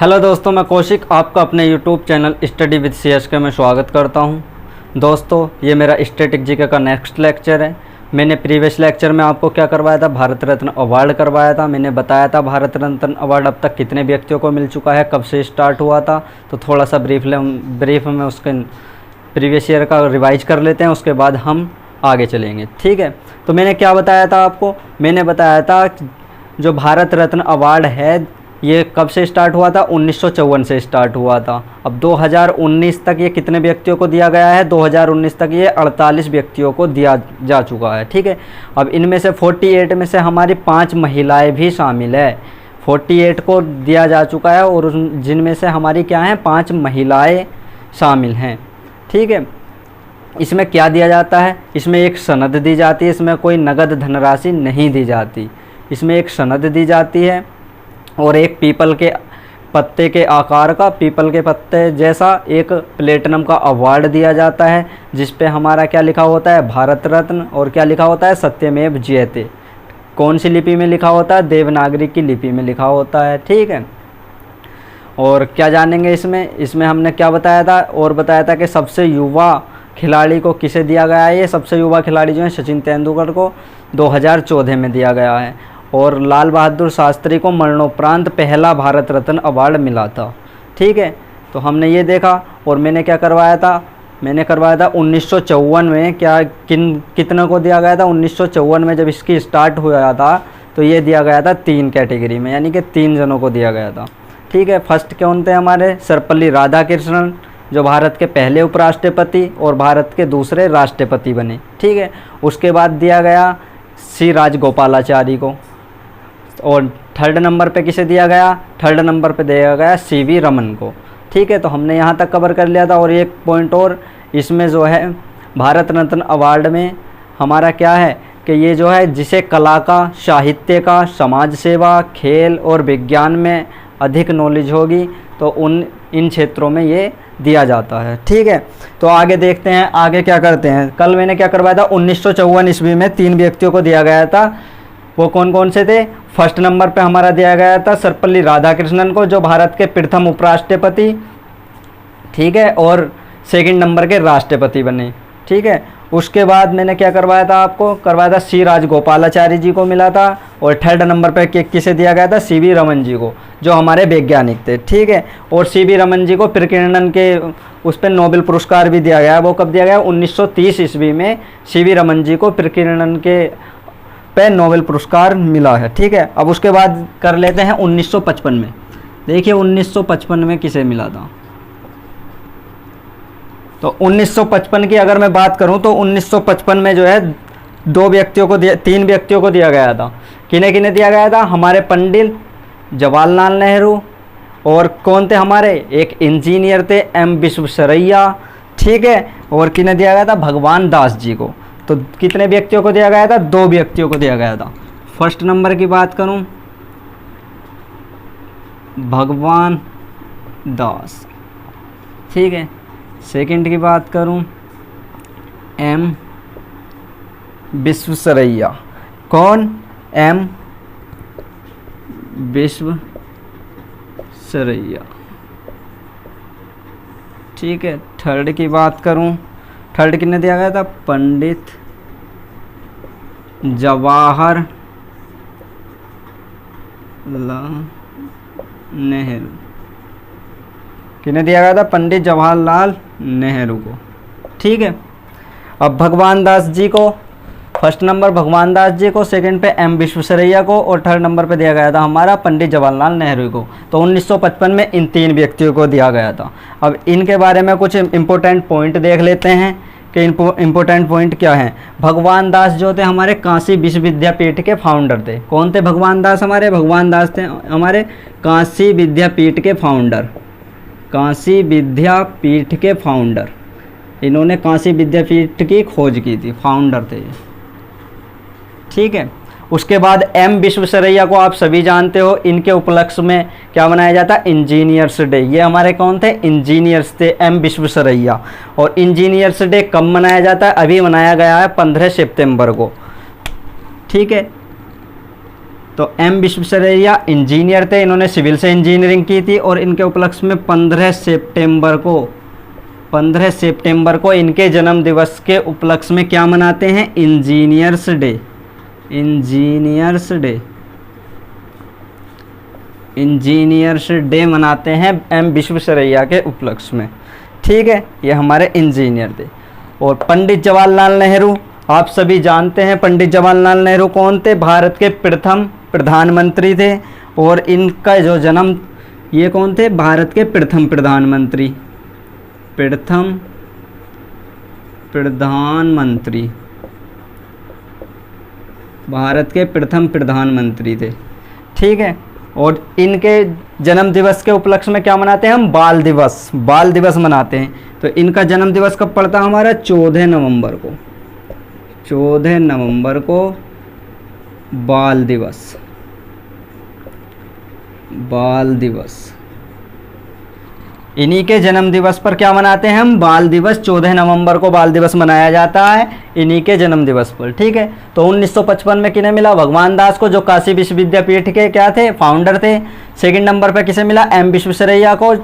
Hello दोस्तों, मैं कौशिक आपका अपने YouTube channel study with CSK में स्वागत करता हूं। दोस्तों, ये मेरा स्टैटिक जीके का नेक्स्ट लेक्चर है। मैंने प्रीवियस लेक्चर में आपको क्या करवाया था, भारत रत्न अवार्ड करवाया था। मैंने बताया था भारत रत्न अवार्ड अब तक कितने व्यक्तियों को मिल चुका है, कब से स्टार्ट हुआ था। तो थोड़ा सा ब्रीफ में उसके प्रीवियस ईयर का रिवाइज कर लेते हैं, उसके बाद हम आगे चलेंगे। ठीक है, तो मैंने क्या बताया था आपको, मैंने बताया था जो भारत रत्न अवार्ड है ये कब से स्टार्ट हुआ था, 1954 से स्टार्ट हुआ था। अब 2019 तक ये कितने व्यक्तियों को दिया गया है, 2019 तक ये 48 व्यक्तियों को दिया जा चुका है। ठीक है, अब इनमें से 48 में से हमारी 5 महिलाएं भी शामिल है। 48 को दिया जा चुका है और जिनमें से हमारी क्या हैं, 5 महिलाएं शामिल हैं। ठीक है, इसमें क्या दिया जाता है, इसमें एक सनद दी जाती है, इसमें कोई नगद धनराशि नहीं दी जाती। इसमें एक सनद दी जाती है और एक पीपल के पत्ते के आकार का, पीपल के पत्ते जैसा एक प्लेटिनम का अवार्ड दिया जाता है, जिस पे हमारा क्या लिखा होता है, भारत रत्न, और क्या लिखा होता है, सत्यमेव जयते। कौन सी लिपि में लिखा होता है, देवनागरी की लिपि में लिखा होता है। ठीक है, और क्या जानेंगे इसमें हमने क्या बताया था, और बताया था कि सबसे युवा खिलाड़ी को किसे दिया गया है। ये सबसे युवा खिलाड़ी जो है सचिन तेंदुलकर को 2014 में दिया गया है, और लाल बहादुर शास्त्री को मरणोपरांत पहला भारत रत्न अवार्ड मिला था। ठीक है, तो हमने ये देखा। और मैंने क्या करवाया था, मैंने करवाया था 1954 में कितने को दिया गया था। 1954 में जब इसकी स्टार्ट हुआ था तो ये दिया गया था 3 कैटेगरी में, यानी कि 3 जनों को दिया गया था। ठीक है, फर्स्ट कौन थे हमारे, सर्वपल्ली राधाकृष्णन, जो भारत के पहले उपराष्ट्रपति और भारत के दूसरे राष्ट्रपति बने। ठीक है, उसके बाद दिया गया सी राजगोपालाचारी को, और थर्ड नंबर पे किसे दिया गया, थर्ड नंबर पे दिया गया CV रमन को। ठीक है, तो हमने यहाँ तक कवर कर लिया था। और एक पॉइंट और, इसमें जो है भारत रत्न अवार्ड में हमारा क्या है कि ये जो है जिसे कला का, साहित्य का, समाज सेवा, खेल और विज्ञान में अधिक नॉलेज होगी तो इन क्षेत्रों में ये दिया जाता है। ठीक है, तो आगे देखते हैं आगे क्या करते हैं। कल मैंने क्या करवाया था, 1954 ईस्वी में 3 व्यक्तियों को दिया गया था। वो कौन कौन से थे, फर्स्ट नंबर पे हमारा दिया गया था सर्वपल्ली राधाकृष्णन को, जो भारत के प्रथम उपराष्ट्रपति। ठीक है, और सेकंड नंबर के राष्ट्रपति बने। ठीक है, उसके बाद मैंने क्या करवाया था, आपको करवाया था सी राजगोपालाचारी जी को मिला था, और थर्ड नंबर पे किसे दिया गया था, CV रमन जी को, जो हमारे वैज्ञानिक थे। ठीक है, और CV रमन जी को प्रकीर्णन के उस पर नोबेल पुरस्कार भी दिया गया। वो कब दिया गया, 1930 ईस्वी में CV रमन जी को प्रकीर्णन के पे नोबेल पुरस्कार मिला है। ठीक है, अब उसके बाद कर लेते हैं 1955 में। देखिए 1955 में किसे मिला था, तो 1955 की अगर मैं बात करूं तो 1955 में जो है 3 व्यक्तियों को दिया गया था। किन्हें किन्हें दिया गया था, हमारे पंडित जवाहरलाल नेहरू, और कौन थे हमारे, एक इंजीनियर थे M विश्वेश्वरैया। ठीक है, और किन्हें दिया गया था, भगवान दास जी को। तो कितने व्यक्तियों को दिया गया था, 2 व्यक्तियों को दिया गया था। फर्स्ट नंबर की बात करूं, भगवान दास। ठीक है, सेकंड की बात करूं, M विश्वेश्वरैया। कौन, M विश्वेश्वरैया। ठीक है, थर्ड की बात करूं, थर्ड किन्हें दिया गया था, पंडित जवाहरलाल नेहरू। किन्हें दिया गया था, पंडित जवाहरलाल नेहरू को। ठीक है, अब भगवान दास जी को, फर्स्ट नंबर भगवान दास जी को, सेकंड पे M विश्वेश्वरैया को, और थर्ड नंबर पे दिया गया था हमारा पंडित जवाहरलाल नेहरू को। तो 1955 में इन 3 व्यक्तियों को दिया गया था। अब इनके बारे में कुछ इंपॉर्टेंट पॉइंट देख लेते हैं कि इम्पोर्टेंट पॉइंट क्या है। भगवान दास जो थे हमारे काशी विश्वविद्यापीठ के फाउंडर थे। कौन थे भगवान दास हमारे, भगवान दास थे हमारे काशी विद्यापीठ के फाउंडर, काशी विद्यापीठ के फाउंडर। इन्होंने काशी विद्यापीठ की खोज की थी, फाउंडर थे। ठीक है, उसके बाद M विश्वेश्वरैया को आप सभी जानते हो, इनके उपलक्ष्य में क्या मनाया जाता है, इंजीनियर्स डे। ये हमारे कौन थे, इंजीनियर्स थे, M विश्वेश्वरैया। और इंजीनियर्स डे कब मनाया जाता है, अभी मनाया गया है 15 सितंबर को। ठीक है, तो एम विश्वेश्वरैया इंजीनियर थे, इन्होंने सिविल से इंजीनियरिंग की थी और इनके उपलक्ष्य में 15 सितंबर को इनके जन्म दिवस के उपलक्ष्य में क्या मनाते हैं? Engineers day. इंजीनियर्स डे मनाते हैं एम विश्वेश्वरैया के उपलक्ष्य में। ठीक है, ये हमारे इंजीनियर थे। और पंडित जवाहरलाल नेहरू, आप सभी जानते हैं पंडित जवाहरलाल नेहरू कौन थे? भारत के प्रथम प्रधानमंत्री थे। और इनका जो जन्म, ये कौन थे? भारत के प्रथम प्रधानमंत्री, भारत के प्रथम प्रधानमंत्री थे। ठीक है, और इनके जन्म दिवस के उपलक्ष्य में क्या मनाते हैं हम? बाल दिवस मनाते हैं। तो इनका जन्म दिवस कब पड़ता है हमारा? 14 नवंबर को बाल दिवस। इन्हीं के जन्म दिवस पर क्या मनाते हैं हम? बाल दिवस। 14 नवंबर को बाल दिवस मनाया जाता है इन्हीं के जन्म दिवस पर। ठीक है, तो 1955 में किन्हें मिला? भगवान दास को, जो काशी विश्वविद्यापीठ के क्या थे? फाउंडर थे। सेकंड नंबर पर किसे मिला? एम विश्वेश्वरैया को।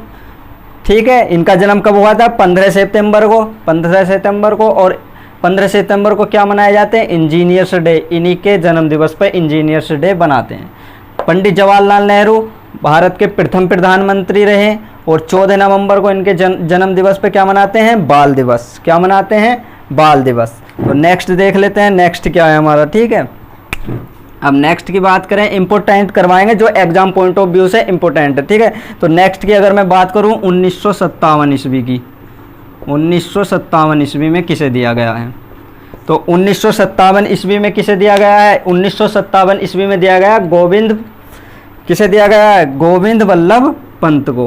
ठीक है, इनका जन्म कब हुआ था? 15 सितंबर को। और 15 सितंबर को क्या मनाए जाते हैं? Engineers day. इन्हीं के जन्म दिवस पर इंजीनियर्स डे बनाते हैं। पंडित जवाहरलाल नेहरू भारत के प्रथम प्रधानमंत्री रहे और 14 नवंबर को इनके जन्म दिवस पे क्या मनाते हैं? बाल दिवस। क्या मनाते हैं? बाल दिवस। तो नेक्स्ट देख लेते हैं, नेक्स्ट क्या है हमारा। ठीक है, अब नेक्स्ट की बात करें, इंपोर्टेंट करवाएंगे जो एग्जाम पॉइंट ऑफ व्यू से इंपोर्टेंट है। ठीक है, तो नेक्स्ट की अगर मैं बात करूं 1957 ईस्वी की, 1957 ईस्वी में किसे दिया गया है? तो 1957 ईस्वी में किसे दिया गया है? 1957 ईस्वी में दिया गया किसे दिया गया है? गोविंद वल्लभ पंत को।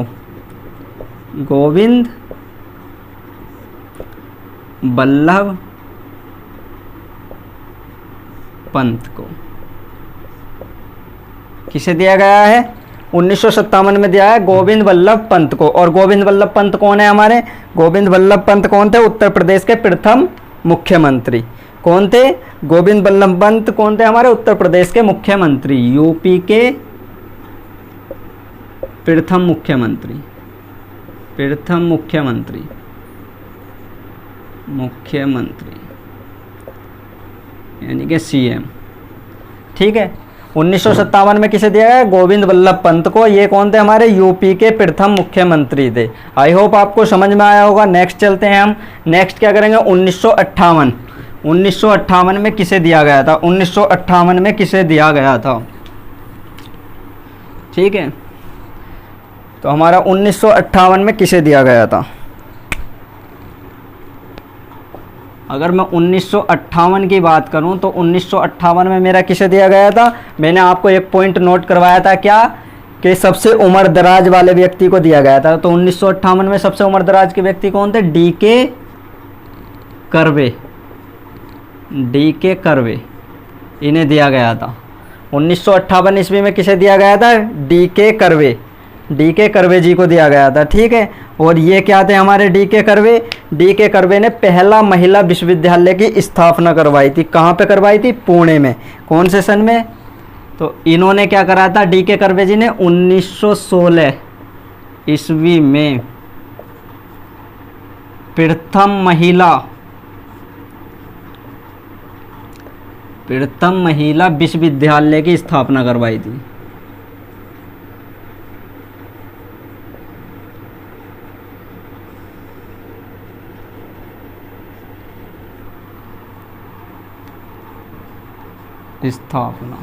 गोविंद वल्लभ पंत को किसे दिया गया है? 1957 में दिया है गोविंद वल्लभ पंत को। और गोविंद वल्लभ पंत कौन है हमारे? गोविंद वल्लभ पंत कौन थे? उत्तर प्रदेश के प्रथम मुख्यमंत्री। कौन थे? गोविंद वल्लभ पंत कौन थे हमारे? उत्तर प्रदेश के मुख्यमंत्री, यूपी के प्रथम मुख्यमंत्री यानी कि सीएम। ठीक है, 1957 में किसे दिया गया? गोविंद वल्लभ पंत को। ये कौन थे हमारे? यूपी के प्रथम मुख्यमंत्री थे। आई होप आपको समझ में आया होगा। नेक्स्ट चलते हैं हम। नेक्स्ट क्या करेंगे? 1958 में किसे दिया गया था? 1958 में किसे दिया गया था? ठीक है, तो हमारा 1958 में किसे दिया गया था? अगर मैं 1958 की बात करूं तो 1958 में मेरा किसे दिया गया था? मैंने आपको एक पॉइंट नोट करवाया था, क्या कि सबसे उम्र दराज वाले व्यक्ति को दिया गया था। तो 1958 में सबसे उम्र दराज के व्यक्ति कौन थे? डीके कर्वे, इन्हें दिया गया था। 1958 ईस्वी में किसे दिया गया था? डीके कर्वे जी को दिया गया था। ठीक है, और ये क्या थे हमारे? डीके कर्वे ने पहला महिला विश्वविद्यालय की स्थापना करवाई थी। कहाँ पे करवाई थी? पुणे में। कौन से सन में? तो इन्होंने क्या करा था? डीके कर्वे जी ने 1916 ईस्वी में प्रथम महिला विश्वविद्यालय की स्थापना करवाई थी। स्थापना।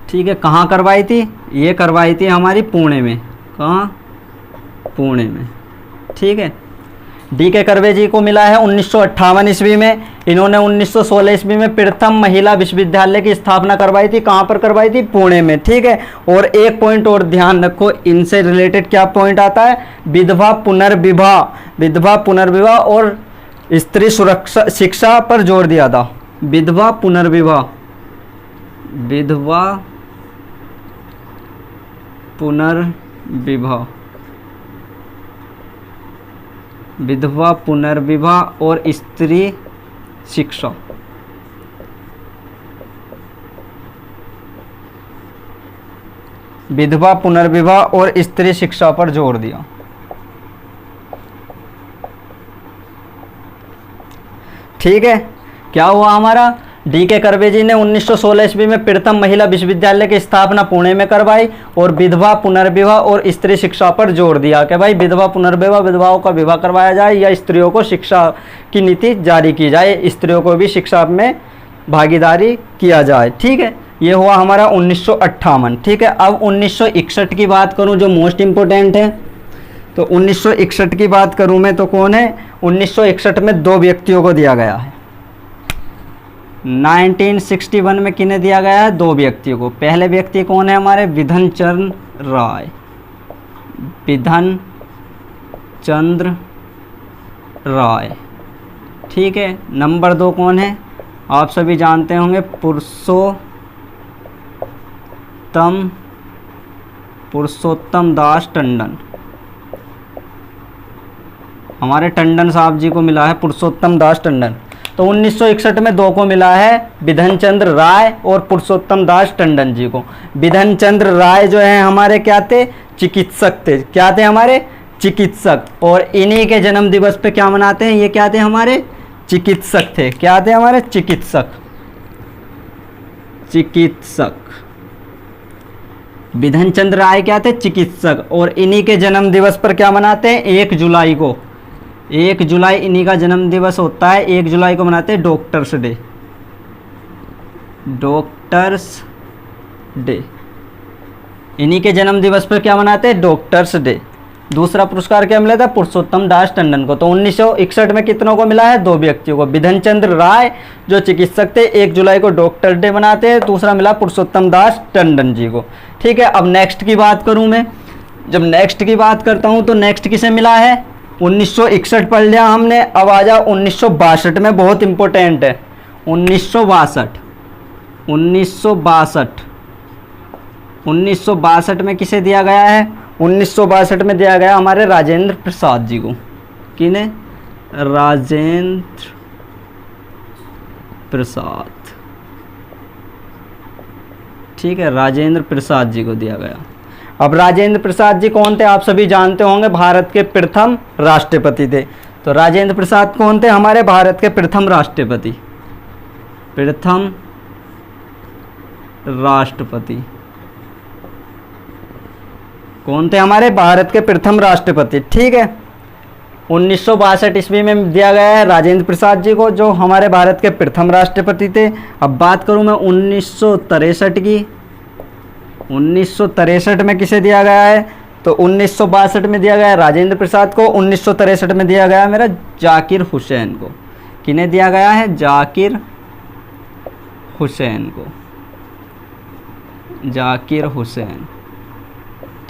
ठीक है, कहाँ करवाई थी? ये करवाई थी हमारी पुणे में। कहाँ? पुणे में। ठीक है, डीके कर्वे जी को मिला है 1958 ईस्वी में। इन्होंने 1916 ईस्वी में प्रथम महिला विश्वविद्यालय की स्थापना करवाई थी। कहाँ पर करवाई थी? पुणे में। ठीक है, और एक पॉइंट और ध्यान रखो, इनसे रिलेटेड क्या पॉइंट आता है? विधवा पुनर्विवाह और स्त्री सुरक्षा शिक्षा पर जोर दिया था। विधवा पुनर्विवाह और स्त्री शिक्षा विधवा पुनर्विवाह और स्त्री शिक्षा पर जोर दिया। ठीक है, क्या हुआ हमारा, डी.के. कर्वे जी ने 1916 ईस्वी में प्रथम महिला विश्वविद्यालय की स्थापना पुणे में करवाई और विधवा पुनर्विवाह और स्त्री शिक्षा पर जोर दिया कि भाई विधवा पुनर्विवाह, विधवाओं का विवाह करवाया जाए या स्त्रियों को शिक्षा की नीति जारी की जाए, स्त्रियों को भी शिक्षा में भागीदारी किया जाए। ठीक है, ये हुआ हमारा 1958। ठीक है, अब 1961 की बात करूं जो मोस्ट इम्पोर्टेंट है, तो 1961 की बात करूं मैं तो कौन है, 1961 में दो व्यक्तियों को दिया गया है। 1961 में किन्हें दिया गया है, दो व्यक्तियों को। पहले व्यक्ति कौन है हमारे, विधन चंद्र राय, विधन चंद्र राय। ठीक है, नंबर 2 कौन है, आप सभी जानते होंगे, पुरुषोत्तम दास टंडन। हमारे टंडन साहब जी को मिला है पुरुषोत्तम दास टंडन। तो 1961 में दो को मिला है, विधन चंद्र राय और पुरुषोत्तम दास टंडन जी को। विधन चंद्र राय जो है हमारे क्या थे, चिकित्सक थे। क्या थे हमारे, चिकित्सक। और इन्हीं के जन्म दिवस पे क्या मनाते हैं, ये क्या थे हमारे, चिकित्सक थे। क्या थे हमारे, चिकित्सक। चिकित्सक विधन चंद्र राय क्या थे, चिकित्सक। और इन्हीं के जन्म दिवस पर क्या मनाते हैं, 1 जुलाई को, 1 जुलाई इन्हीं का जन्म दिवस होता है। 1 जुलाई को मनाते हैं डॉक्टर्स डे, डॉक्टर्स डे। इन्हीं के जन्म दिवस पर क्या मनाते हैं, डॉक्टर्स डे। दूसरा पुरस्कार क्या मिला था, पुरुषोत्तम दास टंडन को। तो 1961 में कितनों को मिला है, 2 व्यक्तियों को। विधन चंद्र राय जो चिकित्सक थे, 1 जुलाई को डॉक्टर डे मनाते हैं। दूसरा मिला पुरुषोत्तम दास टंडन जी को। ठीक है, अब नेक्स्ट की बात करूं मैं, जब नेक्स्ट की बात करता हूं तो नेक्स्ट किसे मिला है, 1961 पढ़ लिया हमने। अब आ जाओ 1962 में, बहुत इंपॉर्टेंट है। 1962 में किसे दिया गया है, 1962 में दिया गया हमारे राजेंद्र प्रसाद जी को। किन्हें, राजेंद्र प्रसाद। ठीक है, राजेंद्र प्रसाद जी को दिया गया। अब राजेंद्र प्रसाद जी कौन थे, आप सभी जानते होंगे, भारत के प्रथम राष्ट्रपति थे। तो राजेंद्र प्रसाद कौन थे, हमारे भारत के प्रथम राष्ट्रपति, प्रथम राष्ट्रपति कौन थे, हमारे भारत के प्रथम राष्ट्रपति। ठीक है, 1962 ईस्वी में दिया गया है राजेंद्र प्रसाद जी को, जो हमारे भारत के प्रथम राष्ट्रपति थे। अब बात करूं मैं 1963 की, 1963 में किसे दिया गया है, तो 1962 में दिया गया है राजेंद्र प्रसाद को, 1963 में दिया गया है मेरा जाकिर हुसैन को। किन्हें दिया गया है, जाकिर हुसैन को, जाकिर हुसैन।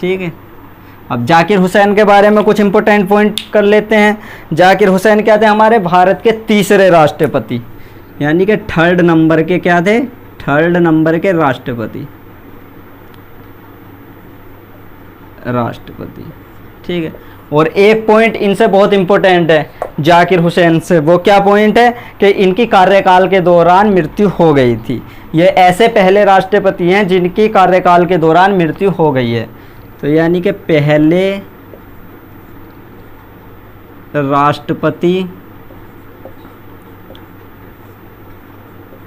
ठीक है, अब जाकिर हुसैन के बारे में कुछ इंपॉर्टेंट पॉइंट कर लेते हैं। जाकिर हुसैन क्या थे, हमारे भारत के तीसरे राष्ट्रपति, यानी कि 3rd नंबर के क्या थे, 3rd नंबर के राष्ट्रपति। ठीक है, और एक पॉइंट इनसे बहुत इंपॉर्टेंट है जाकिर हुसैन से, वो क्या पॉइंट है कि इनकी कार्यकाल के दौरान मृत्यु हो गई थी। ये ऐसे पहले राष्ट्रपति हैं जिनकी कार्यकाल के दौरान मृत्यु हो गई है। तो यानी कि पहले राष्ट्रपति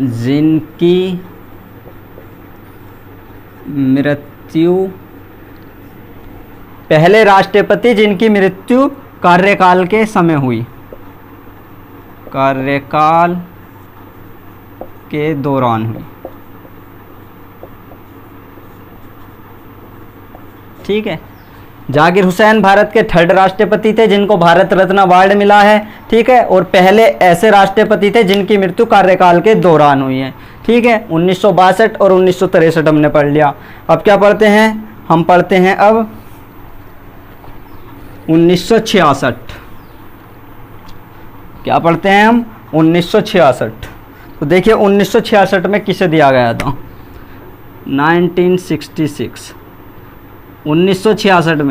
जिनकी मृत्यु, पहले राष्ट्रपति जिनकी मृत्यु कार्यकाल के समय हुई, कार्यकाल के दौरान हुई। ठीक है, जाकिर हुसैन भारत के 3rd राष्ट्रपति थे जिनको भारत रत्न अवार्ड मिला है। ठीक है, और पहले ऐसे राष्ट्रपति थे जिनकी मृत्यु कार्यकाल के दौरान हुई है। ठीक है, 1962 और 1963 हमने पढ़ लिया। अब क्या पढ़ते हैं, हम पढ़ते हैं अब 1966। क्या पढ़ते हैं हम, 1966। तो देखिए 1966 में किसे दिया गया था, 1966, 1966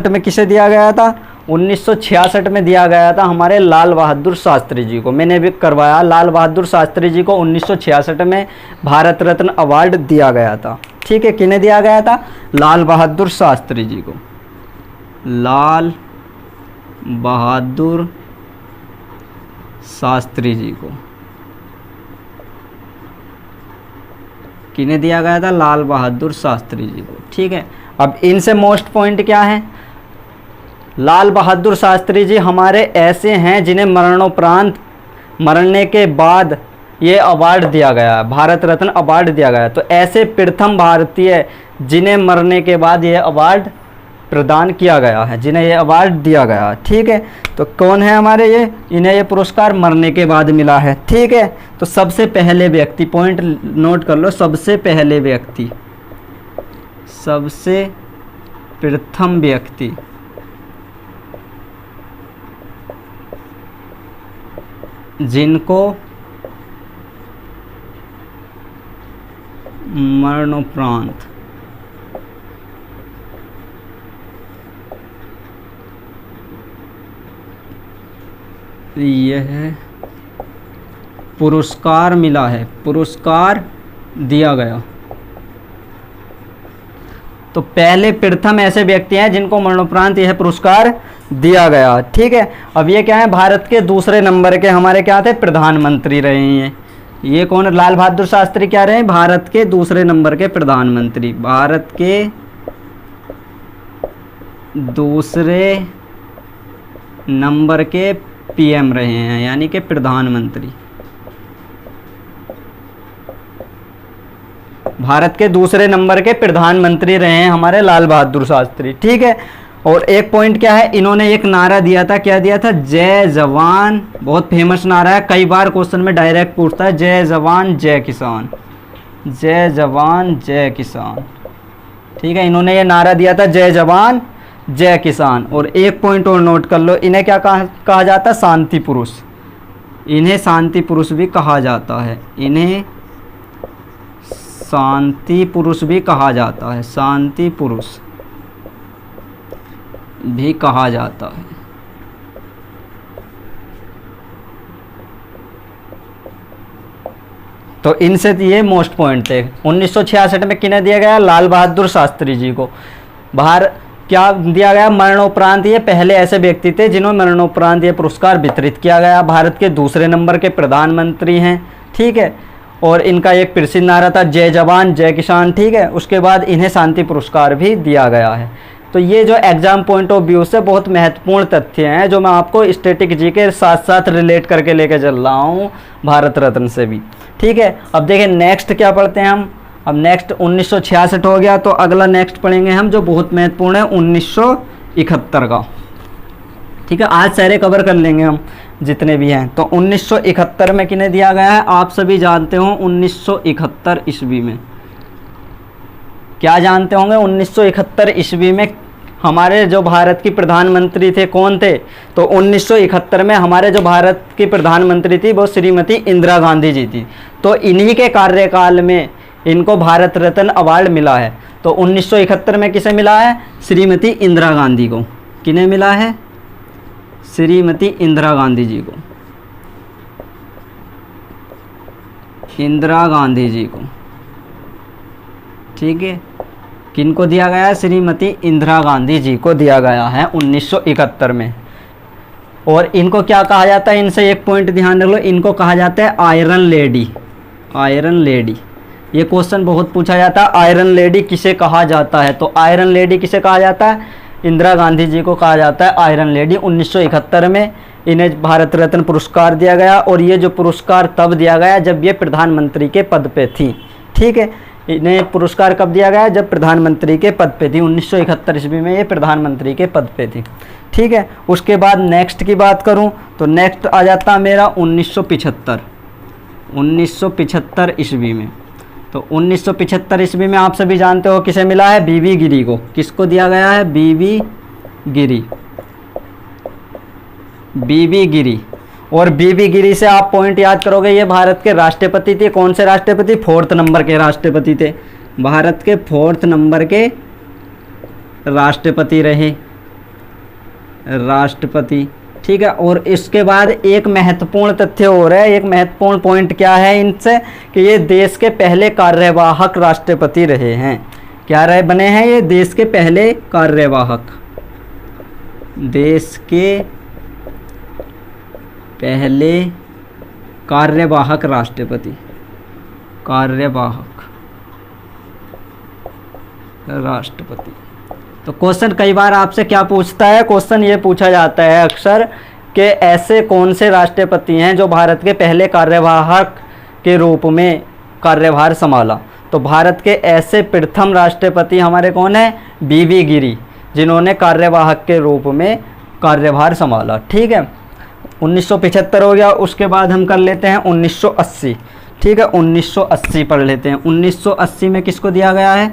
में किसे दिया गया था, 1966 में दिया गया था हमारे लाल बहादुर शास्त्री जी को। मैंने भी करवाया, लाल बहादुर शास्त्री जी को 1966 में भारत रत्न अवार्ड दिया गया था। ठीक है, किन्हें दिया गया था? लाल बहादुर शास्त्री जी को। लाल बहादुर शास्त्री जी को किन्हें दिया गया था? लाल बहादुर शास्त्री जी को। ठीक है, अब इनसे मोस्ट पॉइंट क्या है? लाल बहादुर शास्त्री जी हमारे ऐसे हैं जिन्हें मरणोपरांत, मरने के बाद ये अवार्ड दिया गया है, भारत रत्न अवार्ड दिया गया है। तो ऐसे प्रथम भारतीय जिन्हें मरने के बाद ये अवार्ड प्रदान किया गया है, जिन्हें ये अवार्ड दिया गया है। ठीक है, तो कौन है हमारे ये? इन्हें ये पुरस्कार मरने के बाद मिला है। ठीक है, तो सबसे पहले व्यक्ति, पॉइंट नोट कर लो, सबसे पहले व्यक्ति, सबसे प्रथम व्यक्ति जिनको मरणोपरांत यह पुरस्कार मिला है, पुरस्कार दिया गया। तो पहले प्रथम ऐसे व्यक्ति हैं जिनको मरणोपरांत यह पुरस्कार दिया गया। ठीक है, अब ये क्या है? भारत के दूसरे नंबर के हमारे क्या थे? प्रधानमंत्री रहे हैं। ये कौन? लाल बहादुर शास्त्री क्या रहे? भारत के दूसरे नंबर के प्रधानमंत्री, भारत के दूसरे नंबर के पीएम रहे हैं, यानी कि प्रधानमंत्री। भारत के दूसरे नंबर के प्रधानमंत्री रहे हैं हमारे लाल बहादुर शास्त्री। ठीक है, और एक पॉइंट क्या है? इन्होंने एक नारा दिया था, क्या दिया था? जय जवान, बहुत फेमस नारा है, कई बार क्वेश्चन में डायरेक्ट पूछता है, जय जवान जय किसान, जय जवान जय किसान। ठीक है, इन्होंने ये नारा दिया था, जय जवान जय किसान। और एक पॉइंट और नोट कर लो, इन्हें क्या कहा जाता है? शांति पुरुष। इन्हें शांति पुरुष भी कहा जाता है, इन्हें शांति पुरुष भी कहा जाता है, शांति पुरुष भी कहा जाता है। तो इनसे ये मोस्ट पॉइंट थे। 1966 में किन्हें दिया गया? लाल बहादुर शास्त्री जी को। बाहर क्या दिया गया? मरणोपरांत ये पहले ऐसे व्यक्ति थे जिन्होंने मरणोपरांत ये पुरस्कार वितरित किया गया। भारत के दूसरे नंबर के प्रधानमंत्री हैं। ठीक है, और इनका एक प्रसिद्ध नारा था, जय जवान जय किसान। ठीक है, उसके बाद इन्हें शांति पुरस्कार भी दिया गया है। तो ये जो एग्जाम पॉइंट ऑफ व्यू से बहुत महत्वपूर्ण तथ्य हैं जो मैं आपको स्टैटिक जी के साथ साथ रिलेट करके लेके चल रहा हूँ भारत रत्न से भी। ठीक है, अब देखिए नेक्स्ट क्या पढ़ते हैं हम। अब नेक्स्ट 1966 हो गया, तो अगला नेक्स्ट पढ़ेंगे हम जो बहुत महत्वपूर्ण है 1971 का। ठीक है, आज सारे कवर कर लेंगे हम जितने भी हैं। तो 1971 में किन्हें दिया गया है? आप सभी जानते हो 1971 ईस्वी में क्या जानते होंगे? 1971 ईस्वी में हमारे जो भारत की प्रधानमंत्री थे कौन थे? तो 1971 में हमारे जो भारत की प्रधानमंत्री थी वो श्रीमती इंदिरा गांधी जी थी। तो इन्हीं के कार्यकाल में इनको भारत रत्न अवार्ड मिला है। तो 1971 में किसे मिला है? श्रीमती इंदिरा गांधी को। किन्हें मिला है? श्रीमती इंदिरा गांधी जी को, इंदिरा गांधी जी को। ठीक है, किनको दिया गया है? श्रीमती इंदिरा गांधी जी को दिया गया है 1971 में। और इनको क्या कहा जाता है? इनसे एक पॉइंट ध्यान रख लो, इनको कहा जाता है आयरन लेडी। आयरन लेडी, ये क्वेश्चन बहुत पूछा जाता है, आयरन लेडी किसे कहा जाता है? तो आयरन लेडी किसे कहा जाता है? इंदिरा गांधी जी को कहा जाता है आयरन लेडी। 1971 में इन्हें भारत रत्न पुरस्कार दिया गया, और ये जो पुरस्कार तब दिया गया जब ये प्रधानमंत्री के पद पे थी। ठीक है, इन्हें पुरस्कार कब दिया गया? जब प्रधानमंत्री के पद पे थी। 1971 ईस्वी में ये प्रधानमंत्री के पद पे थी। ठीक है, उसके बाद नेक्स्ट की बात करूं तो नेक्स्ट आ जाता मेरा 1975। 1975 ईस्वी में, तो 1975 ईस्वी में आप सभी जानते हो किसे मिला है? बीवी गिरी को। किसको दिया गया है? बीवी गिरी, बीवी गिरी। और बीबी गिरी से आप पॉइंट याद करोगे, ये भारत के राष्ट्रपति थे। कौन से राष्ट्रपति? 4th नंबर के राष्ट्रपति थे। भारत के 4th नंबर के राष्ट्रपति रहे, राष्ट्रपति। ठीक है। और इसके बाद एक महत्वपूर्ण तथ्य हो रहा है, एक महत्वपूर्ण पॉइंट क्या है इनसे, कि ये देश के पहले कार्यवाहक राष्ट्रपति रहे हैं। क्या रहे बने हैं ये? देश के पहले कार्यवाहक, देश के पहले कार्यवाहक राष्ट्रपति, कार्यवाहक राष्ट्रपति। तो क्वेश्चन कई बार आपसे क्या पूछता है, क्वेश्चन ये पूछा जाता है अक्सर कि ऐसे कौन से राष्ट्रपति हैं जो भारत के पहले कार्यवाहक के रूप में कार्यभार संभाला। तो भारत के ऐसे प्रथम राष्ट्रपति हमारे कौन है? वी गिरी, जिन्होंने कार्यवाहक के रूप में कार्यभार संभाला। ठीक है, 1975 हो गया। उसके बाद हम कर लेते हैं 1980। ठीक है, 1980 पढ़ लेते हैं। 1980 में किसको दिया गया है?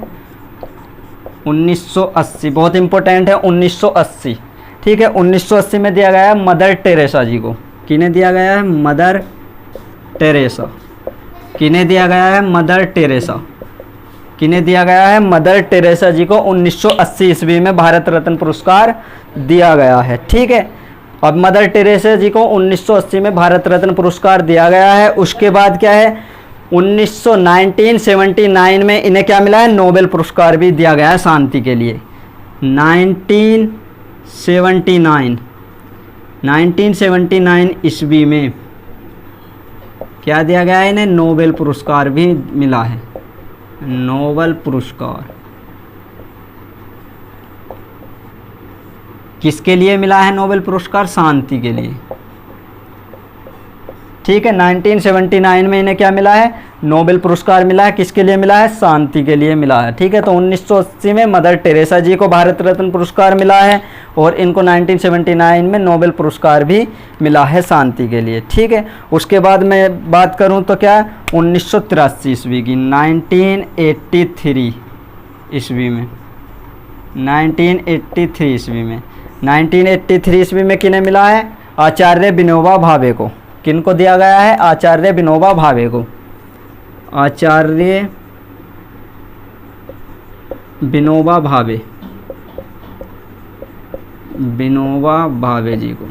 1980 बहुत इंपॉर्टेंट है। 1980 ठीक है, 1980 में दिया गया है मदर टेरेसा जी को। किन्हें दिया गया है? Mother Teresa. किन्हें दिया गया है? Mother Teresa. किन्हें दिया गया है? मदर टेरेसा जी को 1980 ईस्वी में भारत रत्न पुरस्कार दिया गया है। ठीक है, अब मदर टेरेसा जी को 1980 में भारत रत्न पुरस्कार दिया गया है। उसके बाद क्या है? 1979 में इन्हें क्या मिला है? नोबेल पुरस्कार भी दिया गया है शांति के लिए। 1979 ईस्वी में क्या दिया गया है इन्हें? नोबेल पुरस्कार भी मिला है, नोबेल पुरस्कार। किसके लिए मिला है नोबेल पुरस्कार? शांति के लिए। ठीक है, 1979 में इन्हें क्या मिला है? नोबेल पुरस्कार मिला है। किसके लिए मिला है? शांति के लिए मिला है। ठीक है, तो 1980 में मदर टेरेसा जी को भारत रत्न पुरस्कार मिला है और इनको 1979 में नोबेल पुरस्कार भी मिला है शांति के लिए। ठीक है, उसके बाद मैं बात करूं तो क्या 1983 ईस्वी की, 1983 ईस्वी में, 1983 ईस्वी में, 1983 ईस्वी में किन्हें मिला है? आचार्य विनोबा भावे को। किनको दिया गया है? आचार्य विनोबा भावे को। आचार्य विनोबा भावे, विनोबा भावे जी को।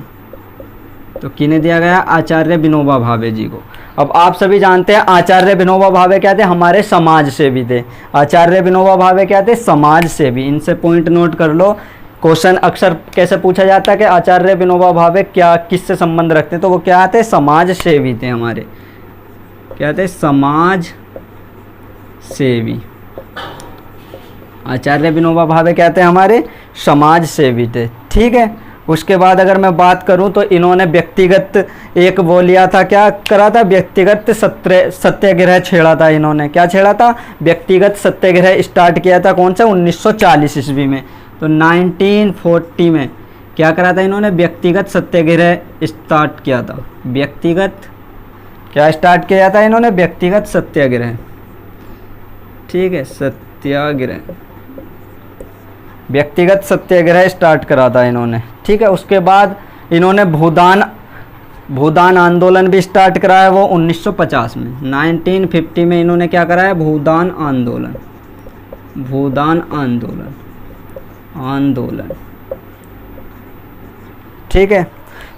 तो किन्हें दिया गया? आचार्य विनोबा भावे जी को। अब आप सभी जानते हैं आचार्य विनोबा भावे क्या थे? हमारे समाज सेवी थे। आचार्य विनोबा भावे क्या थे? समाज सेवी। इनसे पॉइंट नोट कर लो। क्वेश्चन अक्सर कैसे पूछा जाता है कि आचार्य विनोबा भावे क्या किससे संबंध रखते हैं? तो वो क्या थे? समाज सेवी थे हमारे। क्या थे? समाज सेवी। आचार्य विनोबा भावे क्या थे? हमारे समाज सेवी थे। ठीक है, उसके बाद अगर मैं बात करूं तो इन्होंने व्यक्तिगत एक वो लिया था, क्या करा था? व्यक्तिगत सत्याग्रह छेड़ा था इन्होंने। क्या छेड़ा था? व्यक्तिगत सत्याग्रह स्टार्ट किया था। कौन सा? 1940 ईस्वी में। तो 1940 में क्या करा था इन्होंने? व्यक्तिगत सत्याग्रह स्टार्ट किया था। व्यक्तिगत क्या स्टार्ट किया था इन्होंने? व्यक्तिगत सत्याग्रह। ठीक है, सत्याग्रह, व्यक्तिगत सत्याग्रह स्टार्ट करा था इन्होंने। ठीक है, उसके बाद इन्होंने भूदान आंदोलन भी स्टार्ट कराया, वो 1950 में। 1950 में इन्होंने क्या कराया? भूदान आंदोलन, भूदान आंदोलन, आंदोलन। ठीक है,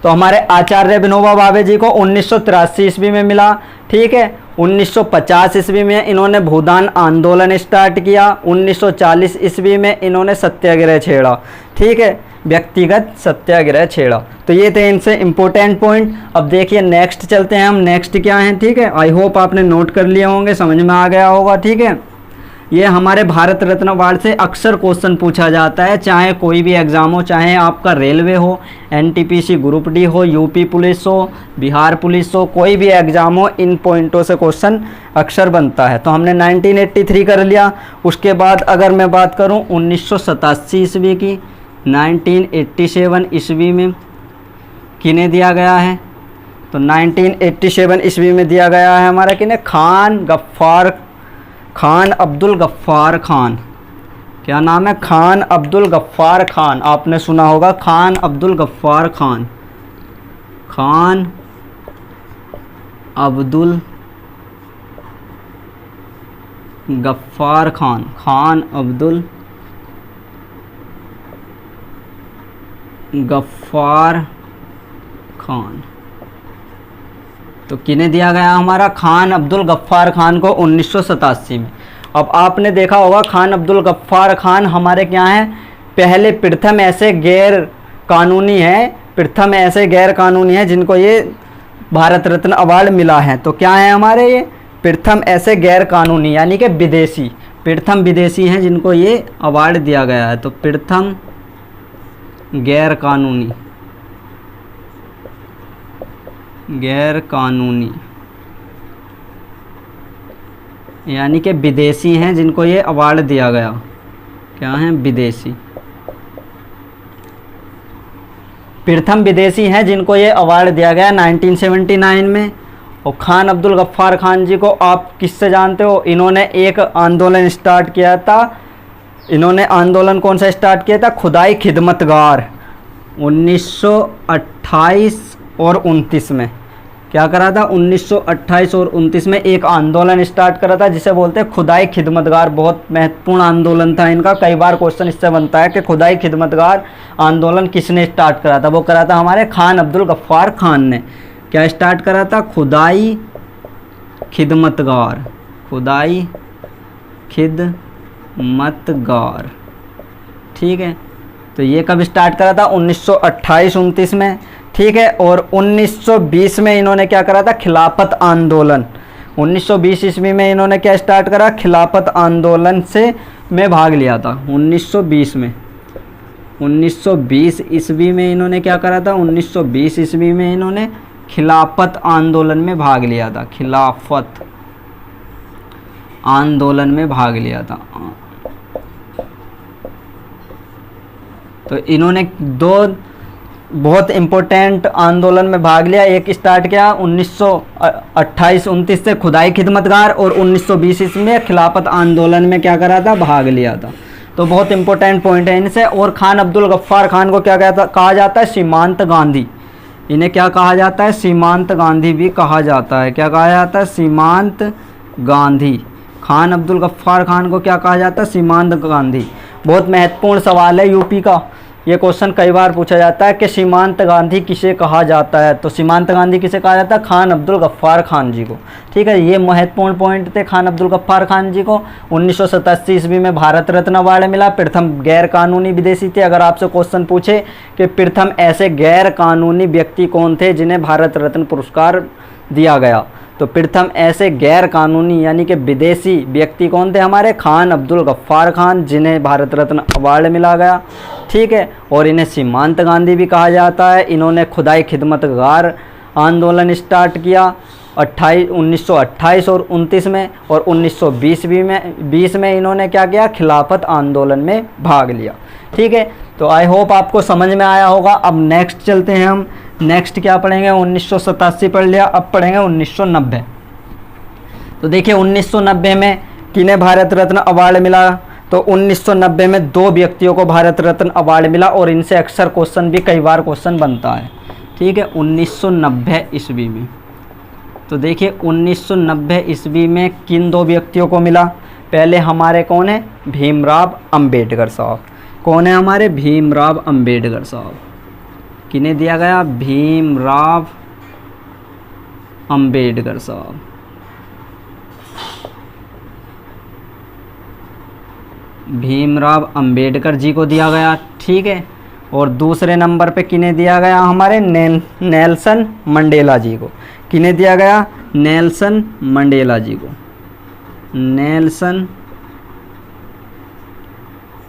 तो हमारे आचार्य विनोबा भावे जी को 1983 ईस्वी में मिला। ठीक है, 1950 ईस्वी में इन्होंने भूदान आंदोलन स्टार्ट किया। 1940 ईस्वी में इन्होंने सत्याग्रह छेड़ा। ठीक है, व्यक्तिगत सत्याग्रह छेड़ा। तो ये थे इनसे इम्पोर्टेंट पॉइंट। अब देखिए नेक्स्ट चलते हैं हम। नेक्स्ट क्या है? ठीक है, आई होप आपने नोट कर लिए होंगे, समझ में आ गया होगा। ठीक है, ये हमारे भारत रत्न अवार्ड से अक्सर क्वेश्चन पूछा जाता है, चाहे कोई भी एग्ज़ाम हो, चाहे आपका रेलवे हो, एनटीपीसी ग्रुप डी हो, यूपी पुलिस हो, बिहार पुलिस हो, कोई भी एग्ज़ाम हो, इन पॉइंटों से क्वेश्चन अक्सर बनता है। तो हमने 1983 कर लिया। उसके बाद अगर मैं बात करूं 1987 ईस्वी की, 1987 ईस्वी में किन्हें दिया गया है? तो 1987 ईस्वी में दिया गया है हमारा किन्हें? खान अब्दुल गफ्फार खान। क्या नाम है? खान अब्दुल गफ्फार खान। आपने सुना होगा खान अब्दुल गफ्फार खान। खान अब्दुल गफ्फार खान, खान अब्दुल गफ्फार खान। तो किन्हें दिया गया हमारा? खान अब्दुल गफ्फार खान को 1987 में। अब आपने देखा होगा खान अब्दुल गफ्फार खान हमारे क्या हैं, पहले प्रथम ऐसे गैर कानूनी हैं जिनको ये भारत रत्न अवार्ड मिला है। तो क्या है हमारे ये प्रथम ऐसे गैर कानूनी यानी कि विदेशी, प्रथम विदेशी हैं जिनको ये अवार्ड दिया गया है। तो प्रथम गैर कानूनी यानी कि विदेशी हैं जिनको ये अवार्ड दिया गया। क्या हैं? विदेशी, प्रथम विदेशी हैं जिनको ये अवार्ड दिया गया 1979 में। और खान अब्दुल गफ्फार खान जी को आप किससे जानते हो? इन्होंने एक आंदोलन स्टार्ट किया था। इन्होंने आंदोलन कौन सा स्टार्ट किया था? खुदाई खिदमतगार 1928 और 29 में। क्या करा था? 1928 और 29 में एक आंदोलन स्टार्ट करा था जिसे बोलते हैं खुदाई खिदमतगार। बहुत महत्वपूर्ण आंदोलन था इनका। कई बार क्वेश्चन इससे बनता है कि खुदाई खिदमतगार आंदोलन किसने स्टार्ट करा था? वो करा था हमारे खान अब्दुल गफ्फार खान ने। क्या स्टार्ट करा था? खुदाई खिदमतगार, खुदाई खिदमतगार। ठीक है, तो ये कब स्टार्ट करा था? 1928-29 में। ठीक है, और 1920 में इन्होंने क्या करा था? खिलाफत आंदोलन। 1920 ईस्वी में इन्होंने क्या स्टार्ट करा? खिलाफत आंदोलन में भाग लिया था 1920 में। 1920 ईस्वी में इन्होंने क्या करा था? 1920 ईस्वी में इन्होंने खिलाफत आंदोलन में भाग लिया था। खिलाफत आंदोलन में भाग लिया था। तो इन्होंने दो बहुत इम्पोर्टेंट आंदोलन में भाग लिया। एक स्टार्ट किया 1928-29 से खुदाई खिदमतगार, और 1920 ईस्वी में खिलाफत आंदोलन में क्या करा था? भाग लिया था। तो बहुत इंपॉर्टेंट पॉइंट है इनसे। और खान अब्दुल गफ्फार खान को क्या कहा जाता है? सीमांत गांधी। इन्हें क्या कहा जाता है? सीमांत गांधी भी कहा जाता है। क्या कहा जाता है? सीमांत गांधी। खान अब्दुल गफ्फार खान को क्या कहा जाता है? सीमांत गांधी। बहुत महत्वपूर्ण सवाल है यूपी का। ये क्वेश्चन कई बार पूछा जाता है कि सीमांत गांधी किसे कहा जाता है? तो सीमांत गांधी किसे कहा जाता है? खान अब्दुल गफ्फार खान जी को। ठीक है, ये महत्वपूर्ण पॉइंट थे खान अब्दुल गफ्फार खान जी को। 1987 ईस्वी में भारत रत्न अवार्ड मिला। प्रथम गैर कानूनी विदेशी थे। अगर आपसे क्वेश्चन पूछे कि प्रथम ऐसे गैर कानूनी व्यक्ति कौन थे जिन्हें भारत रत्न पुरस्कार दिया गया, तो प्रथम ऐसे गैर कानूनी यानी कि विदेशी व्यक्ति कौन थे हमारे? खान अब्दुल गफ्फार खान, जिन्हें भारत रत्न अवार्ड मिला गया। ठीक है, और इन्हें सीमांत गांधी भी कहा जाता है। इन्होंने खुदाई खिदमतगार आंदोलन स्टार्ट किया 1928 और 29 में, और 1920 में इन्होंने क्या किया? खिलाफत आंदोलन में भाग लिया। ठीक है, तो आई होप आपको समझ में आया होगा। अब नेक्स्ट चलते हैं हम। नेक्स्ट क्या पढ़ेंगे? 1987 पढ़ लिया, अब पढ़ेंगे 1990। तो देखिए 1990 में किन्हें भारत रत्न अवार्ड मिला? तो 1990 में दो व्यक्तियों को भारत रत्न अवार्ड मिला, और इनसे अक्सर क्वेश्चन भी कई बार क्वेश्चन बनता है। ठीक है, 1990 ईस्वी में। तो देखिए 1990 ईस्वी में किन दो व्यक्तियों को मिला? पहले हमारे कौन है? भीमराव अंबेडकर साहब। कौन है हमारे? भीमराव अंबेडकर साहब। किन्हें दिया गया? भीमराव अंबेडकर साहब। भीमराव अंबेडकर जी को दिया गया। ठीक है, और दूसरे नंबर पे किन्हें दिया गया? हमारे नेल्सन मंडेला जी को। किन्हें दिया गया? नेल्सन मंडेला जी को। Nelson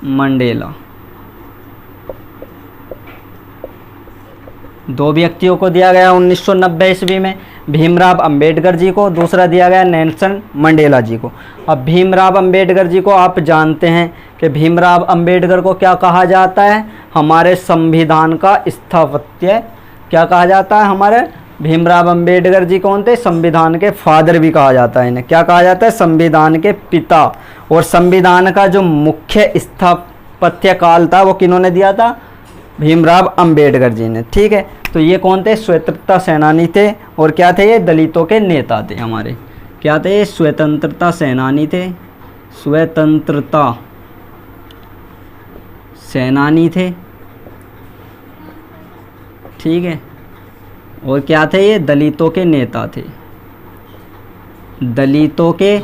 Mandela. दो व्यक्तियों को दिया गया 1990 ईस्वी में, भीमराव अंबेडकर जी को, दूसरा दिया गया नेल्सन मंडेला जी को। अब भीमराव अंबेडकर जी को आप जानते हैं कि भीमराव अंबेडकर को क्या कहा जाता है? हमारे संविधान का स्थापत्य। क्या कहा जाता है? हमारे भीमराव अंबेडकर जी कौन थे? संविधान के फादर भी कहा जाता है इन्हें। क्या कहा जाता है? संविधान के पिता। और संविधान का जो मुख्य स्थापत्य काल था वो किन्होंने दिया था? भीमराव अंबेडकर जी ने। ठीक है, तो ये कौन थे? स्वतंत्रता सेनानी थे। और क्या थे? ये दलितों के नेता थे हमारे। क्या थे? ये स्वतंत्रता सेनानी थे। स्वतंत्रता सेनानी थे। ठीक है, और क्या थे ये? दलितों के नेता थे, दलितों के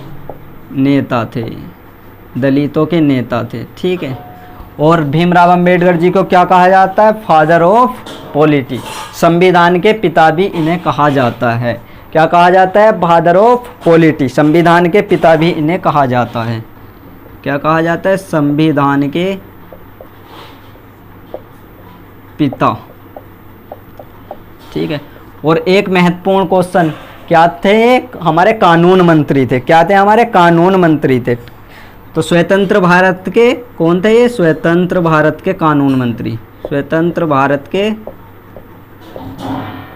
नेता थे, दलितों के नेता थे, ठीक है। और भीमराव अंबेडकर जी को क्या कहा जाता है? फादर ऑफ पॉलिटी, संविधान के पिता भी इन्हें कहा जाता है। क्या कहा जाता है? फादर ऑफ पॉलिटी, संविधान के पिता भी इन्हें कहा जाता है। क्या कहा जाता है? संविधान के पिता, ठीक है। और एक महत्वपूर्ण क्वेश्चन, क्या थे? हमारे कानून मंत्री थे। क्या थे? हमारे कानून मंत्री थे। तो स्वतंत्र भारत के कौन थे ये? स्वतंत्र भारत के कानून मंत्री, स्वतंत्र भारत के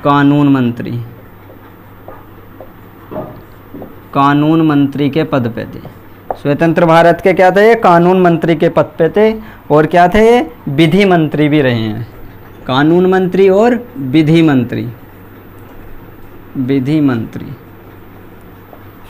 कानून मंत्री, कानून मंत्री के पद पे थे। स्वतंत्र भारत के क्या थे? कानून मंत्री के पद पे थे। और क्या थे? विधि मंत्री भी रहे हैं, कानून मंत्री और विधि मंत्री, विधि मंत्री,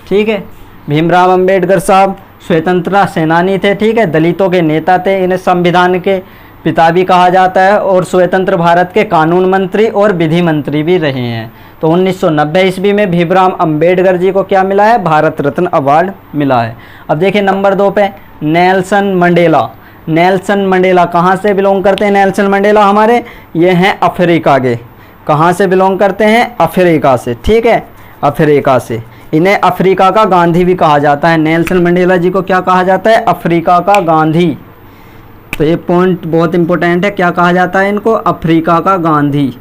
ठीक है। भीमराव अंबेडकर साहब स्वतंत्रता सेनानी थे, ठीक है, दलितों के नेता थे, इन्हें संविधान के पिता भी कहा जाता है, और स्वतंत्र भारत के कानून मंत्री और विधि मंत्री भी रहे हैं। तो 1990 ईस्वी में भीमराव अंबेडकर जी को क्या मिला है? भारत रत्न अवार्ड मिला है। अब देखिए नंबर 2 पे नेल्सन मंडेला। नेल्सन मंडेला कहाँ से बिलोंग करते हैं? नेल्सन मंडेला हमारे ये हैं अफ्रीका के। कहाँ से बिलोंग करते हैं? अफ्रीका से, ठीक है, अफ्रीका से। इन्हें अफ्रीका का गांधी भी कहा जाता है। नेल्सन मंडेला जी को क्या कहा जाता है? अफ्रीका का गांधी। तो ये पॉइंट बहुत इंपॉर्टेंट है, क्या कहा जाता है इनको? अफ्रीका का गांधी,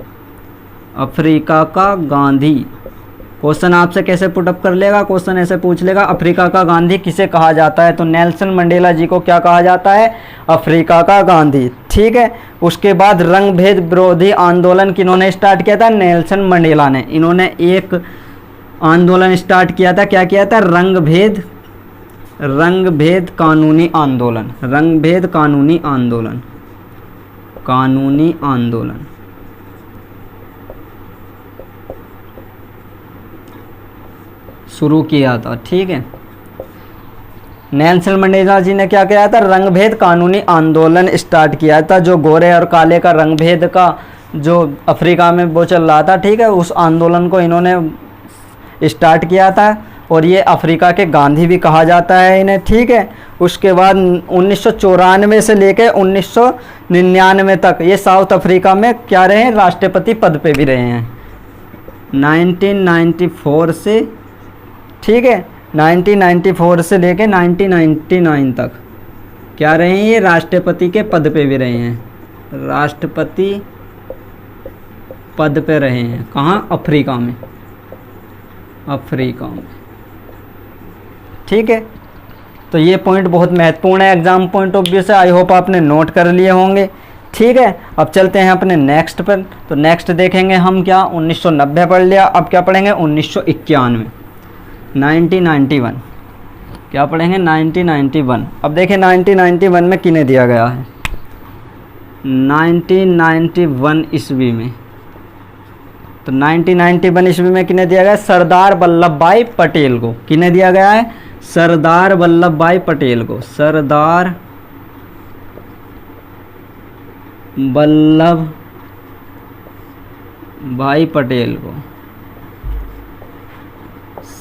अफ्रीका का गांधी। क्वेश्चन आपसे कैसे पुटअप कर लेगा? क्वेश्चन ऐसे पूछ लेगा, अफ्रीका का गांधी किसे कहा जाता है? तो नेल्सन मंडेला जी को क्या कहा जाता है? अफ्रीका का गांधी, ठीक है। उसके बाद रंग भेद विरोधी आंदोलन किन्होंने स्टार्ट किया था? नेल्सन मंडेला ने। इन्होंने एक आंदोलन स्टार्ट किया था, क्या किया था? रंग भेद कानूनी आंदोलन, रंग भेद कानूनी आंदोलन, कानूनी आंदोलन। शुरू किया था, ठीक है। नेल्सन मंडेला जी ने क्या किया था? रंग भेद कानूनी आंदोलन स्टार्ट किया था। जो गोरे और काले का रंग भेद का जो अफ्रीका में वो चल रहा था, ठीक है, उस आंदोलन को इन्होंने स्टार्ट किया था, और ये अफ्रीका के गांधी भी कहा जाता है इन्हें, ठीक है। उसके बाद 1994 से लेकर 1999 तक ये साउथ अफ्रीका में क्या रहे हैं? राष्ट्रपति पद पे भी रहे हैं। 1994 से, ठीक है, 1994 से लेके 1999 तक क्या रहे हैं? ये राष्ट्रपति के पद पे भी रहे हैं, राष्ट्रपति पद पे रहे हैं। कहाँ? अफ्रीका में, अफ्रीका में, ठीक है। तो ये पॉइंट बहुत महत्वपूर्ण है एग्जाम पॉइंट ऑफ व्यू से। आई होप आपने नोट कर लिए होंगे, ठीक है। अब चलते हैं अपने नेक्स्ट पर। तो नेक्स्ट देखेंगे हम क्या? 1990 पढ़ लिया, अब क्या पढ़ेंगे? 1991, 1991, क्या पढ़ेंगे? 1991। अब देखिए 1991 में किन्हें दिया गया है? 1991 ईस्वी में, तो 1991 ईस्वी में किन्हें दिया गया? सरदार वल्लभ भाई पटेल को। किन्हें दिया गया है? सरदार वल्लभ भाई पटेल को, सरदार वल्लभ भाई पटेल को,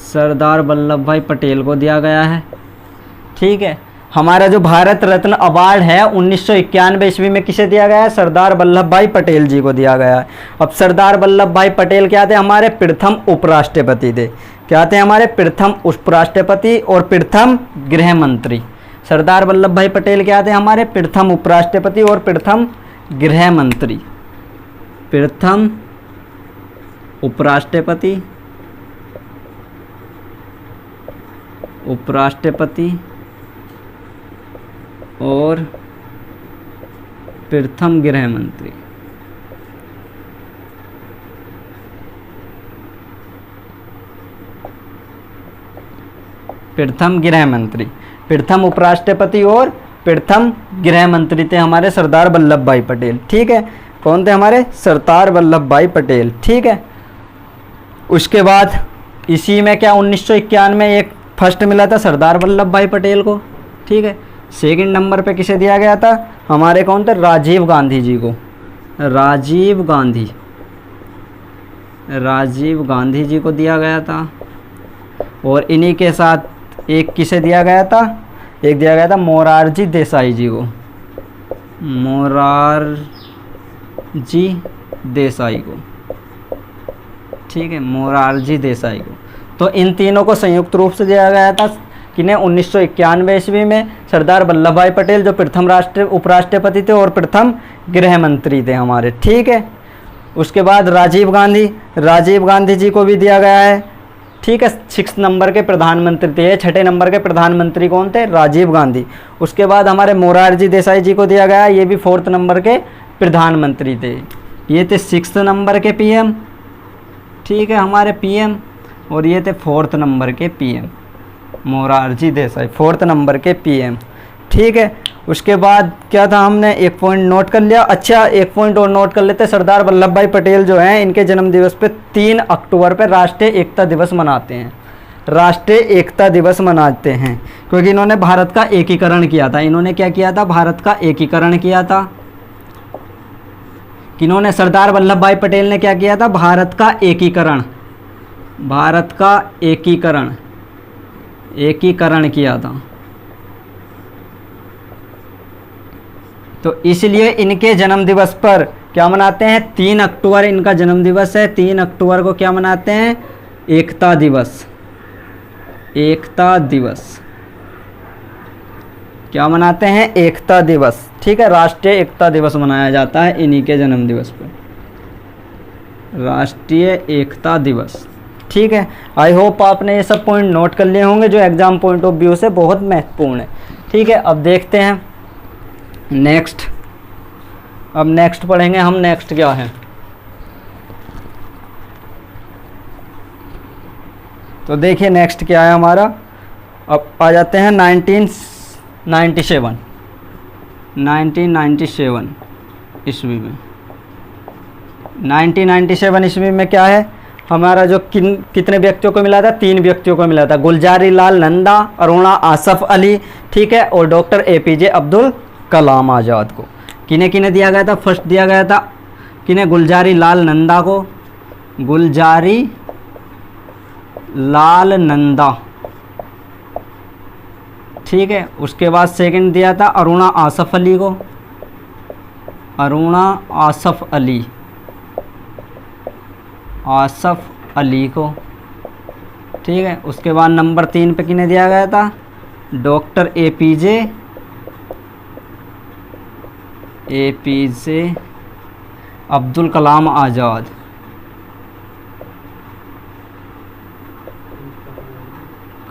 सरदार वल्लभ भाई पटेल को दिया गया है, ठीक है। हमारा जो भारत रत्न अवार्ड है 1991 ईस्वी में किसे दिया गया है? सरदार वल्लभ भाई पटेल जी को दिया गया है। अब सरदार वल्लभ भाई पटेल क्या थे? हमारे प्रथम उपराष्ट्रपति थे। क्या थे? हमारे प्रथम उपराष्ट्रपति और प्रथम गृह मंत्री। सरदार वल्लभ भाई पटेल क्या थे? हमारे प्रथम उपराष्ट्रपति और प्रथम गृह मंत्री, प्रथम उपराष्ट्रपति, उपराष्ट्रपति और प्रथम गृह मंत्री। प्रथम गृह मंत्री, प्रथम उपराष्ट्रपति और प्रथम गृह मंत्री थे हमारे सरदार वल्लभ भाई पटेल, ठीक है। कौन थे? हमारे सरदार वल्लभ भाई पटेल, ठीक है। उसके बाद इसी में क्या 1991 में एक फर्स्ट मिला था सरदार वल्लभ भाई पटेल को, ठीक है। सेकंड नंबर पे किसे दिया गया था? हमारे कौन थे? राजीव गांधी जी को, राजीव गांधी, राजीव गांधी जी को दिया गया था। और इन्हीं के साथ एक किसे दिया गया था, एक दिया गया था मोरारजी देसाई जी को, मोरारजी देसाई को, ठीक है, मोरारजी देसाई को। तो इन तीनों को संयुक्त रूप से दिया गया था किन्हें, 1991 ईस्वी में सरदार वल्लभ भाई पटेल जो प्रथम उपराष्ट्रपति थे और प्रथम गृह मंत्री थे हमारे, ठीक है। उसके बाद राजीव गांधी जी को भी दिया गया है, ठीक है। 6 नंबर के प्रधानमंत्री थे, 6ठे नंबर के प्रधानमंत्री कौन थे, राजीव गांधी। उसके बाद हमारे मोरारजी देसाई जी को दिया गया, ये भी 4th नंबर के प्रधानमंत्री थे, ये थे 6th नंबर के पीएम, ठीक है, हमारे पीएम। और ये थे 4th नंबर के PM, Morarji Desai 4th number के पीएम, ठीक है। उसके बाद क्या था, हमने एक पॉइंट नोट कर लिया। अच्छा, एक पॉइंट और नोट कर लेते हैं, सरदार वल्लभ भाई पटेल जो हैं इनके जन्म दिवस पे 3 अक्टूबर पे राष्ट्रीय एकता दिवस मनाते हैं, राष्ट्रीय एकता दिवस मनाते हैं, क्योंकि इन्होंने भारत का एकीकरण किया था। इन्होंने क्या किया था, भारत का एकीकरण किया था। किन्होंने, सरदार वल्लभ भाई पटेल ने क्या किया था, भारत का एकीकरण, भारत का एकीकरण किया था। तो इसलिए इनके जन्म दिवस पर क्या मनाते हैं, 3 अक्टूबर इनका जन्म दिवस है। 3 अक्टूबर को क्या मनाते हैं, एकता दिवस, एकता दिवस क्या मनाते हैं, एकता दिवस, ठीक है। राष्ट्रीय एकता दिवस मनाया जाता है इन्हीं के जन्म दिवस पर, राष्ट्रीय एकता दिवस, ठीक है। आई होप आपने ये सब पॉइंट नोट कर लिए होंगे जो एग्जाम पॉइंट ऑफ व्यू से बहुत महत्वपूर्ण है, ठीक है। अब देखते हैं नेक्स्ट, अब नेक्स्ट पढ़ेंगे हम। नेक्स्ट क्या है, तो देखिए नेक्स्ट क्या है हमारा। अब आ जाते हैं 1997 ईस्वी में। 1997 ईस्वी में क्या है हमारा, जो कितने व्यक्तियों को मिला था, 3 व्यक्तियों को मिला था, गुलजारी लाल नंदा, अरुणा आसफ अली, ठीक है, और डॉक्टर APJ अब्दुल कलाम आज़ाद को। किन्हें किन्हें दिया गया था, फर्स्ट दिया गया था किन्हें, गुलजारी लाल नंदा को, गुलजारी लाल नंदा, ठीक है। उसके बाद सेकंड दिया था अरुणा आसफ अली को, अरुणा आसफ अली, आसफ अली को, ठीक है। उसके बाद नंबर 3 पे किन्हें दिया गया था, डॉक्टर APJ अब्दुल कलाम आज़ाद,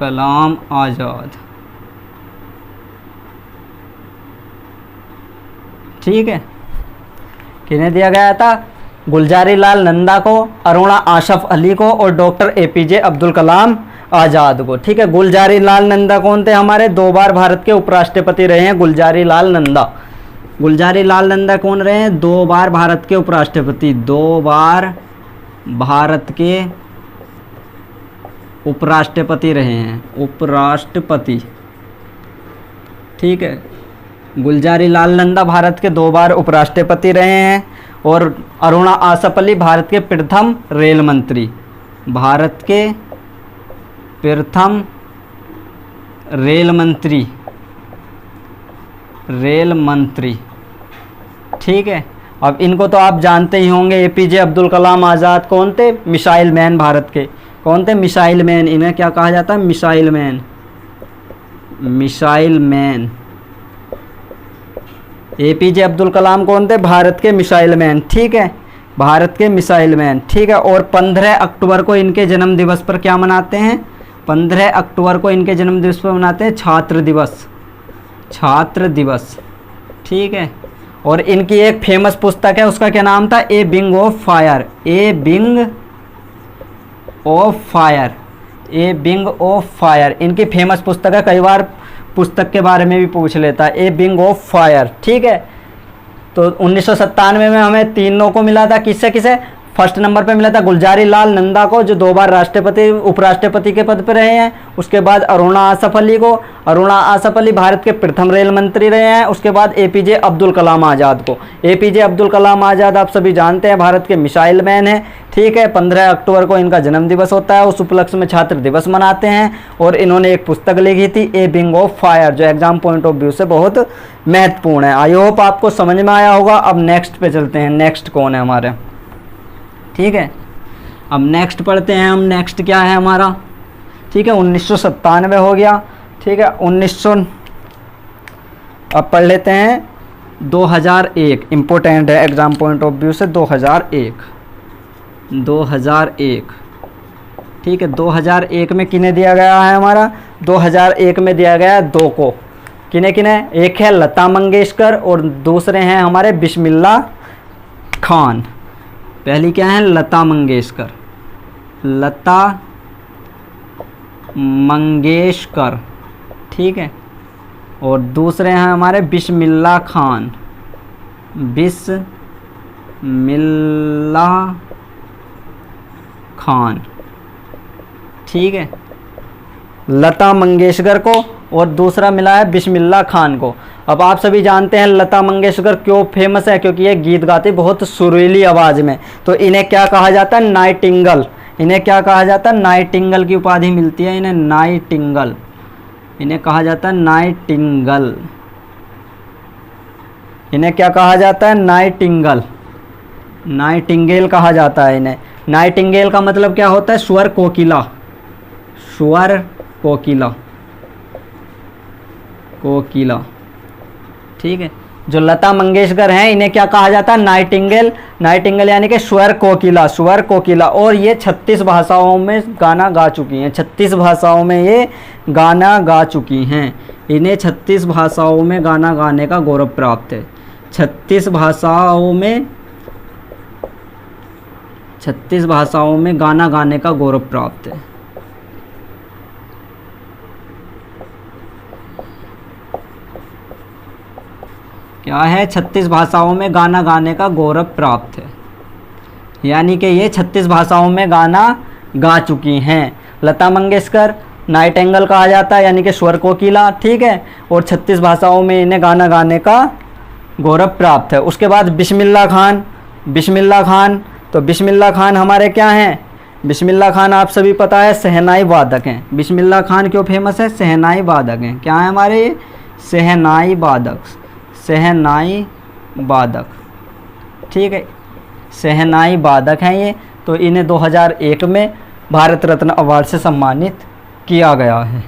कलाम आज़ाद, ठीक है। किन्हें दिया गया था, गुलजारी लाल नंदा को, अरुणा आसफ अली को और डॉक्टर APJ अब्दुल कलाम आज़ाद को, ठीक है। गुलजारी लाल नंदा कौन थे, हमारे 2 बार भारत के उपराष्ट्रपति रहे हैं गुलजारी लाल नंदा। गुलजारी लाल नंदा कौन रहे हैं, 2 बार भारत के उपराष्ट्रपति, 2 बार भारत के उपराष्ट्रपति रहे हैं, उपराष्ट्रपति, ठीक है। गुलजारी लाल नंदा भारत के 2 बार उपराष्ट्रपति रहे हैं। और अरुणा आसफ अली भारत के प्रथम रेल मंत्री, भारत के प्रथम रेल मंत्री, ठीक है। अब इनको तो आप जानते ही होंगे, APJ अब्दुल कलाम आज़ाद कौन थे, मिसाइल मैन, भारत के कौन थे, मिसाइल मैन, इन्हें क्या कहा जाता है, missile man, missile man. APJ Abdul Kalam कौन थे, भारत के मिसाइल मैन, ठीक है, भारत के मिसाइल मैन, ठीक है। और 15 अक्टूबर को इनके जन्म दिवस पर क्या मनाते हैं, 15 अक्टूबर को इनके जन्म दिवस पर मनाते हैं छात्र दिवस, छात्र दिवस, ठीक है। और इनकी एक फेमस पुस्तक है, उसका क्या नाम था, A wing of fire, A wing of fire, A wing of fire, इनकी फेमस पुस्तक है। कई बार पुस्तक के बारे में भी पूछ लेता है, ए विंग ऑफ फायर, ठीक है। तो 1997 में हमें 3 को मिला था, किससे किसे, फर्स्ट नंबर पे मिला था गुलजारी लाल नंदा को जो 2 बार राष्ट्रपति उपराष्ट्रपति के पद पर रहे हैं। उसके बाद अरुणा आसफ अली को, अरुणा आसफ अली भारत के प्रथम रेल मंत्री रहे हैं। उसके बाद APJ अब्दुल कलाम आज़ाद को, APJ अब्दुल कलाम आज़ाद आप सभी जानते हैं भारत के मिसाइल मैन हैं, ठीक है। 15 अक्टूबर को इनका जन्म दिवस होता है, उस उपलक्ष्य में छात्र दिवस मनाते हैं। और इन्होंने एक पुस्तक लिखी थी, ए विंग ऑफ फायर, जो एग्जाम पॉइंट ऑफ व्यू से बहुत महत्वपूर्ण है। आई होप आपको समझ में आया होगा। अब नेक्स्ट पे चलते हैं, नेक्स्ट कौन है हमारे, ठीक है। अब नेक्स्ट पढ़ते हैं हम, नेक्स्ट क्या है हमारा, ठीक है। 1997 हो गया, ठीक है। 1900 अब पढ़ लेते हैं 2001, इम्पोर्टेंट है एग्जाम पॉइंट ऑफ व्यू से। 2001, ठीक है। 2001 में किन्हें दिया गया है हमारा, 2001 में दिया गया है 2 को। किन्हें किन्हें, एक है लता मंगेशकर और दूसरे हैं हमारे बिस्मिल्लाह खान। पहली क्या है, लता मंगेशकर, लता मंगेशकर, ठीक है। और दूसरे हैं हमारे बिस्मिल्लाह खान, बिस्मिल्लाह खान, ठीक है। लता मंगेशकर को और दूसरा मिला है बिस्मिल्लाह खान को। अब आप सभी जानते हैं लता मंगेशकर क्यों फेमस है, क्योंकि ये गीत गाती बहुत सुरीली आवाज़ में। तो इन्हें क्या कहा जाता है, नाइटिंगल। इन्हें क्या कहा जाता है, नाइटिंगल की उपाधि मिलती है इन्हें, नाइटिंगल। इन्हें कहा जाता है नाइटिंगल। इन्हें क्या कहा जाता है, नाइटिंगल, नाइटिंगेल कहा जाता है इन्हें। नाइटिंगेल का मतलब क्या होता है, स्वर कोकिला, स्वर कोकिला, कोकिला, ठीक है। जो लता मंगेशकर हैं इन्हें क्या कहा जाता है, नाइटिंगेल। नाइटिंगेल यानी कि स्वर कोकिला, स्वर कोकिला। और ये 36 भाषाओं में गाना गा चुकी हैं, 36 भाषाओं में ये गाना गा चुकी हैं। इन्हें 36 भाषाओं में गाना गाने का गौरव प्राप्त है। 36 भाषाओं में, 36 भाषाओं में गाना गाने का गौरव प्राप्त है। क्या है, 36 भाषाओं में गाना गाने का गौरव प्राप्त है, यानी कि ये 36 भाषाओं में गाना गा चुकी हैं। लता मंगेशकर नाइटिंगेल कहा जाता है, यानी कि स्वर कोकिला, ठीक है। और 36 भाषाओं में इन्हें गाना गाने का गौरव प्राप्त है। उसके बाद बिस्मिल्लाह खान, बिस्मिल्लाह खान, तो बिस्मिल्लाह खान हमारे क्या हैं, बिस्मिल्लाह खान आप सभी पता है शहनाई वादक हैं। बिस्मिल्लाह खान क्यों फेमस है, शहनाई वादक हैं। क्या है हमारे ये, शहनाई वादक, शहनाई वादक, ठीक है। शहनाई वादक हैं ये। तो इन्हें 2001 में भारत रत्न अवार्ड से सम्मानित किया गया है।